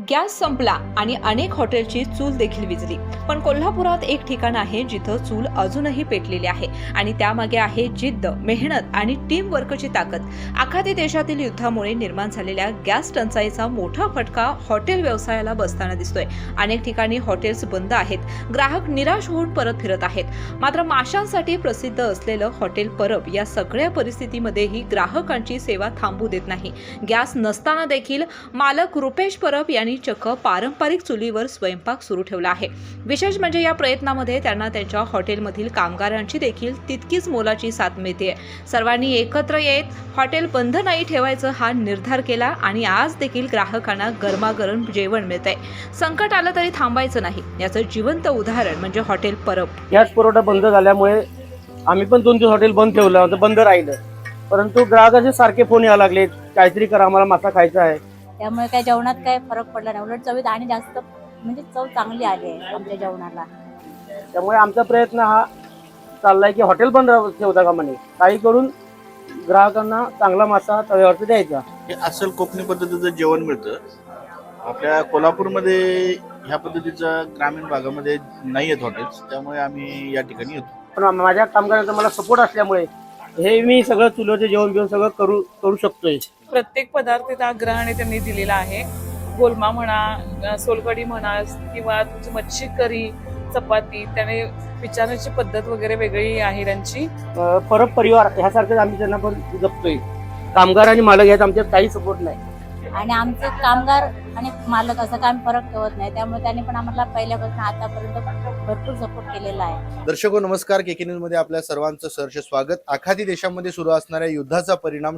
Gas संपला आणि अनेक हॉटेलची चूल देखील विझली. पण कोल्हापुरात एक ठिकाण आहे जिथं चूल अजूनही पेटलेली आहे आणि त्यामागे आहे जिद्द, मेहनत आणि टीम वर्कची ताकद. आखाती देशातील युद्धामुळे निर्माण झालेल्या गॅस टंचाईचा मोठा फटका हॉटेल व्यवसायाला बसताना दिसतोय. अनेक ठिकाणी हॉटेल्स बंद आहेत, ग्राहक निराश होऊन परत फिरत आहेत. मात्र माशांसाठी प्रसिद्ध असलेलं हॉटेल परब या सगळ्या परिस्थितीमध्येही ग्राहकांची सेवा थांबू देत नाही. गॅस नसताना देखील मालक रुपेश परब यांनी चक्क पारंपरिक चुलीवर स्वयंपाक सुरू ठेवला आहे. विशेष म्हणजे या प्रयत्नामध्ये त्यांना त्यांच्या हॉटेलमधील कामगारांची देखील तितकीच मोलाची साथ मिळते. सर्वांनी एकत्र येत हॉटेल बंद नाही ठेवायचं हा निर्धार केला आणि आज देखील ग्राहकांना गरमागरम जेवण मिळतंय. संकट आलं तरी थांबायचं नाही, याचं जिवंत उदाहरण म्हणजे हॉटेल परब. गॅस पुरवठा बंद झाल्यामुळे आम्ही पण 2 दिवस हॉटेल बंद ठेवलं होतं, बंद राहिलं. परंतु ग्राहकाचे सारखे फोन यायला लागले, काहीतरी करा, आम्हाला मासा खायचा आहे. त्यामुळे काय जेवणात काय फरक पडला नाही, उलट चवीत आणि जास्त म्हणजे चव चांगली आली आहे आमच्या जेवणाला. त्यामुळे आमचा प्रयत्न हा चाललाय की हॉटेल बंद ठेवता का म्हणे, काही करून ग्राहकांना चांगला मासा तव्यावरती द्यायचा. हे असल कोकणी पद्धतीचं जेवण मिळतं. आपल्या कोल्हापूरमध्ये ह्या पद्धतीचं ग्रामीण भागामध्ये नाही आहेत हॉटेल्स, त्यामुळे आम्ही या ठिकाणी येतो. पण माझ्या कामगारांचा मला सपोर्ट असल्यामुळे हे मी सगळं चुलीवरचं जेवण घेऊन सगळं करू शकतोय. प्रत्येक पदार्थ त्या आग्रहाने त्यांनी दिलेला आहे. गोलमा म्हणा, सोलकढी म्हणा किंवा तुमची मच्छी करी, चपाती, त्याने विचारण्याची पद्धत वगैरे वेगळी आहे त्यांची. परब परिवार ह्यासारखं आम्ही त्यांना पण जपतोय. कामगार आणि मालक यात आमच्यात काही सपोर्ट नाही आणि आमचे कामगार आणि मालक असं काय फरक ठेवत नाही, त्यामुळे त्यांनी पण आम्हाला पहिल्यापासून आतापर्यंत भरपूर सपोर्ट केलेला आहे. दर्शको नमस्कार, केके न्यूज मध्ये आपल्या सर्वांचं सहर्ष स्वागत. आखाती देशामध्ये सुरू असणाऱ्या युद्धाचा परिणाम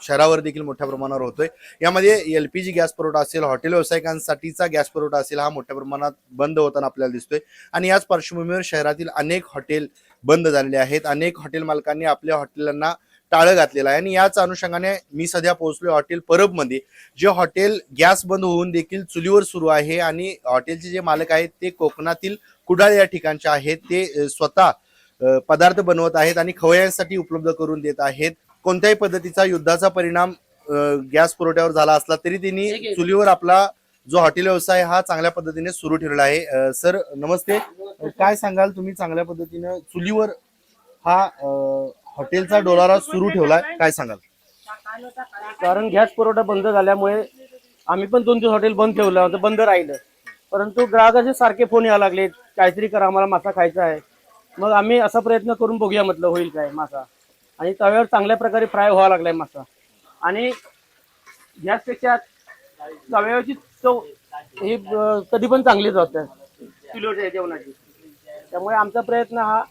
शहरावर देखील मोठ्या प्रमाणावर होतोय. यामध्ये LPG गॅस पुरवठा असेल, हॉटेल व्यावसायिकांसाठीचा गॅस पुरवठा असेल, हा मोठ्या प्रमाणात बंद होताना आपल्याला दिसतोय. आणि याच पार्श्वभूमीवर शहरातील अनेक हॉटेल बंद झालेले आहेत. अनेक हॉटेल मालकांनी आपल्या हॉटेलांना टाळं घातलेलं आहे आणि याच अनुषंगाने मी सध्या पोहोचलोय हॉटेल परब मध्ये, जे हॉटेल गॅस बंद होऊन देखील चुलीवर सुरू आहे. आणि हॉटेलचे जे मालक आहेत ते कोकणातील कुडाळ या ठिकाणचे आहेत. ते स्वतः पदार्थ बनवत आहेत आणि खवय्यांसाठी उपलब्ध करून देत आहेत. कोणत्याही पद्धतीचा युद्धाचा परिणाम गॅस पुरवठ्यावर झाला असला तरी त्यांनी चुलीवर आपला जो हॉटेल व्यवसाय हा चांगल्या पद्धतीने सुरू ठेवला आहे. सर नमस्ते, काय सांगाल तुम्ही चांगल्या पद्धतीने चुलीवर हा हॉटेलचा डोलारा सुरू ठेवलाय, काय सांगाल? कारण गॅस पुरवठा बंद झाल्यामुळे आम्ही पण 2 दिवस हॉटेल बंद ठेवलं होतं, बंद राहिलं. परंतु ग्राहकाचे सारखे फोन यायला लागले, काहीतरी करा, आम्हाला मासा खायचा आहे. मग आम्ही असा प्रयत्न करून बघूया म्हटलं होईल काय मासा. आणि तव्यावर चांगल्या प्रकारे फ्राय व्हावा लागलाय मासा. आणि गॅसपेक्षा तव्यावरची चव ही कधी पण चांगलीच होते चुलीवरच्या जेवणाची. त्यामुळे आमचा प्रयत्न हा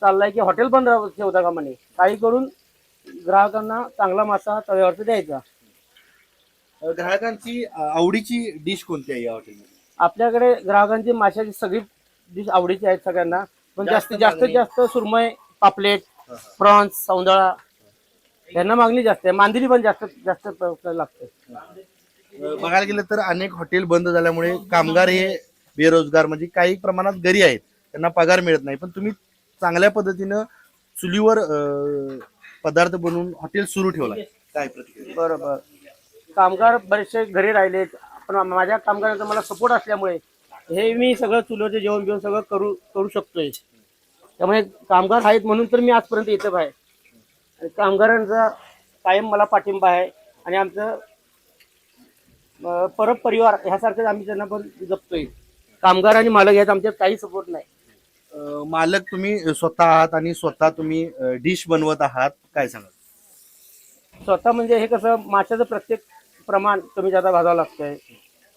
चाललाय की हॉटेल बंद ठेवता का म्हणे, काही करून ग्राहकांना चांगला मासा तव्यावरती द्यायचा. ग्राहकांची आवडीची डिश कोणती आहे या हॉटेलमध्ये? आपल्याकडे ग्राहकांची माशाची सगळी डिश आवडीची आहेत सगळ्यांना, पण जास्तीत जास्त सुरमई, पापलेट, प्रॉन्स, सौंदळा यांना मागणी जास्त आहे. मांदेली पण जास्त लागते. बघायला गेलं तर अनेक हॉटेल बंद झाल्यामुळे कामगार हे बेरोजगार म्हणजे काही प्रमाणात घरी आहेत, त्यांना पगार मिळत नाही. पण तुम्ही चांगल्या पद्धतीनं चुलीवर पदार्थ बनवून हॉटेल सुरू ठेवला, काय प्रतिक्रिया? बरोबर, कामगार बरेचसे घरी राहिले, पण माझ्या कामगारांचा मला सपोर्ट असल्यामुळे हे मी सगळं चुलीवरचं जेवण घेऊन सगळं करू शकतोय. त्यामुळे कामगार आहेत म्हणून तर मी आजपर्यंत येतो आहे. आणि कामगारांचा कायम मला पाठिंबा आहे आणि आमचं परब परिवार ह्यासारखं आम्ही त्यांना पण जपतोय. कामगार आणि मालक यात आमच्यात काही सपोर्ट नाही. मालक तुम्ही स्वतः आहात आणि स्वतः तुम्ही डिश बनवत आहात, काय सांगाल? स्वतः म्हणजे हे कसं, माशाचं प्रत्येक प्रमाण कमी जादा भाजावं लागतंय.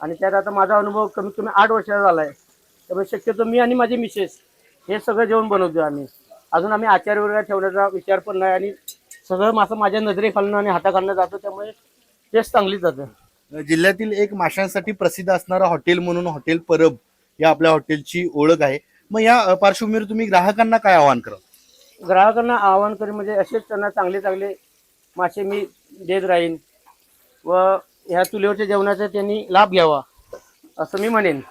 आणि त्यात आता माझा अनुभव कमीत कमी 8 वर्षाचा झाला आहे. त्यामुळे शक्यतो मी आणि माझी मिसेस हे सगळं जेवण बनवतो आम्ही. अजून आम्ही आचार्य वगैरे ठेवण्याचा विचार पण नाही. आणि सगळं मासं माझ्या नजरेखालनं आणि हाताखालनं जातं, त्यामुळे टेस्ट चांगलीच जातं. जिल्ह्यातील एक माशांसाठी प्रसिद्ध असणारं हॉटेल म्हणून हॉटेल परब या आपल्या हॉटेलची ओळख आहे. मग या पार्श्वभूमीवर तुम्ही ग्राहकांना काय आवाहन कराल? ग्राहकांना आवाहन करेन म्हणजे असेच त्यांना चांगले मासे मी देत राहीन व ह्या चुलीवरच्या जेवणाचा त्यांनी लाभ घ्यावा असं मी म्हणेन.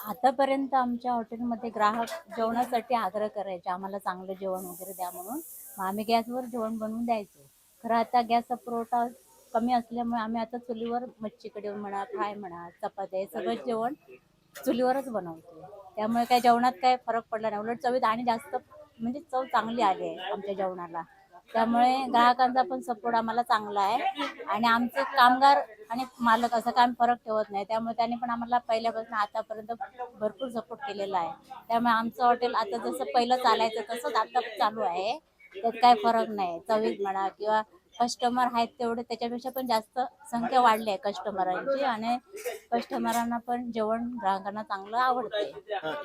आतापर्यंत आमच्या हॉटेलमध्ये ग्राहक जेवणासाठी आग्रह करायचे, आम्हाला चांगलं जेवण वगैरे द्या म्हणून. मग आम्ही गॅसवर जेवण बनवून द्यायचो. खरं आता गॅसचा पुरवठा कमी असल्यामुळे आम्ही आता चुलीवर मच्छी कढी म्हणा, फ्राय म्हणा, चपात्या हे सगळं जेवण चुलीवरच बनवतो. त्यामुळे काय जेवणात काय फरक पडला नाही, उलट चवीत आणि जास्त म्हणजे चव चांगली आली आहे आमच्या जेवणाला. त्यामुळे ग्राहकांचा पण सपोर्ट आम्हाला चांगला आहे आणि आमचे कामगार आणि मालक असं काय फरक ठेवत नाही. त्यामुळे त्यांनी पण आम्हाला पहिल्यापासून आतापर्यंत भरपूर सपोर्ट केलेला आहे. त्यामुळे आमचं हॉटेल आता जसं पहिलं चालायचं तसंच आता चालू आहे. त्यात काय फरक नाही, चवीत म्हणा किंवा कस्टमर आहेत तेवढे, त्याच्यापेक्षा पण जास्त संख्या वाढली आहे कस्टमरांची आणि कस्टमरांना पण जेवण ग्राहकांना चांगलं आवडते.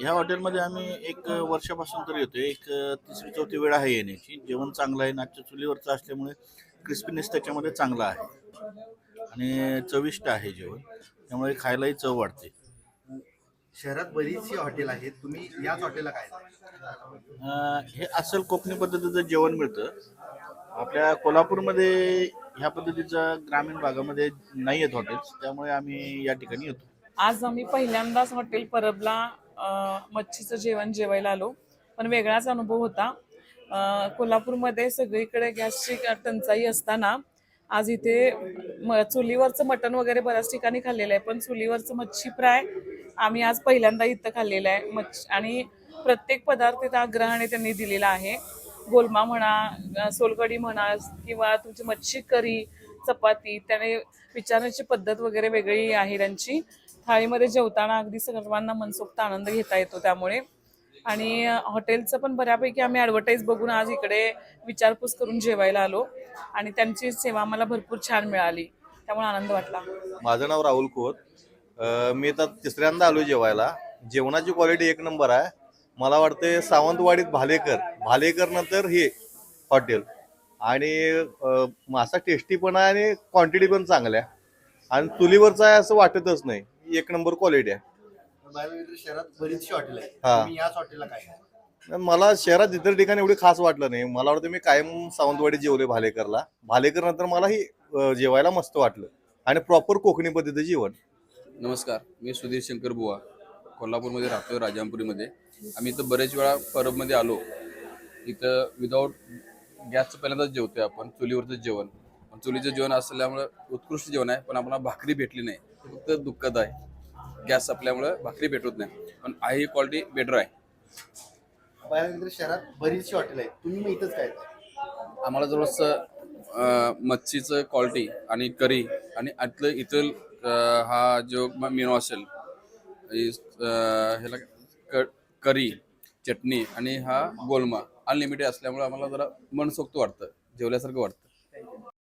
ह्या हॉटेलमध्ये आम्ही एक वर्षापासून तर येतोय. एक तिसरी चौथी वेळ आहे येण्याची. जेवण चांगलं आहे, नाचच्या चुलीवरचं असल्यामुळे क्रिस्पीनेस त्याच्यामध्ये चांगला आहे आणि चविष्ट आहे जेवण, त्यामुळे खायलाही चव वाढते. शहरात बरीचशी हॉटेल आहेत, तुम्ही याच हॉटेलला काय हे अस्सल कोकणी पद्धतीचं जेवण मिळतं. आपल्या कोल्हापूरमध्ये ह्या पद्धतीचं ग्रामीण भागामध्ये नाही आहेत हॉटेल्स, त्यामुळे आम्ही या ठिकाणी येतो. आज आम्ही पहिल्यांदाच हॉटेल परबला मच्छीचं जेवण जेवायला आलो, पण वेगळाच अनुभव होता. कोल्हापूरमध्ये सगळीकडे गॅसची टंचाई असताना आज इथे चुलीवरचं मटण वगैरे बऱ्याच ठिकाणी खाल्लेलं आहे, पण चुलीवरचं मच्छी फ्राय आम्ही आज पहिल्यांदा इथं खाल्लेलं आहे. आणि प्रत्येक पदार्थ इथं आग्रहाने त्यांनी दिलेला आहे. गोलमा म्हणा, सोलकढी म्हणा किंवा तुमची मच्छी करी, चपाती, त्याने विचारण्याची पद्धत वगैरे वेगळी आहे त्यांची. थाळीमध्ये जेवताना अगदी सर्वांना मनसोक्त आनंद घेता येतो त्यामुळे. आणि हॉटेलचं पण बऱ्यापैकी आम्ही ॲडव्हर्टाईज बघून आज इकडे विचारपूस करून जेवायला आलो आणि त्यांची सेवा आम्हाला भरपूर छान मिळाली, त्यामुळे आनंद वाटला. माझं नाव राहुल खोत. मी आता तिसऱ्यांदा आलो जेवायला. जेवणाची क्वालिटी एक नंबर आहे. मला वाटते सावंतवाडीत भालेकर नंतर हे हॉटेल. आणि मासा टेस्टी पण आहे आणि क्वांटिटी पण चांगल्या आणि चुलीवरचं आहे असं वाटतच नाही. एक नंबर क्वालिटी आहे. शहरात बरीचशी हॉटेल आहेत, हा. तुम्ही याच हॉटेलला काय मला शहरात इतर ठिकाणी एवढी खास वाटलं नाही. मला वाटतं मी कायम सावंतवाडीत जेवले भालेकर नंतर मला ही जेवायला मस्त वाटलं आणि प्रॉपर कोकणी पद्धतीचं जेवण. नमस्कार, मी सुधीर शंकर बुवा, कोल्हापूरमध्ये राहतो, राजामपुरीमध्ये. आम्ही इथं बरेच वेळा परबमध्ये आलो. इथं विदाऊट गॅसचं पहिल्यांदाच जेवतोय आपण, चुलीवरचं जेवण. पण चुलीचं जेवण असल्यामुळं उत्कृष्ट जेवण आहे, पण आम्हाला भाकरी भेटली नाही, फक्त दुःखद आहे. गॅस असल्यामुळं भाकरी भेटत नाही, पण आहे क्वालिटी बेटर आहे. शहरात बरीचशी हॉटेल आहेत, तुम्ही मग इथंच काय आम्हाला जवळच मच्छीचं क्वालिटी आणि करी आणि इथं हा जो मेनू असेल, ह्याला करी, चटणी आणि हा गोलमा अनलिमिटेड असल्यामुळे आम्हाला जरा मनसोक्त वाटतं, जेवल्यासारखं वाटतं.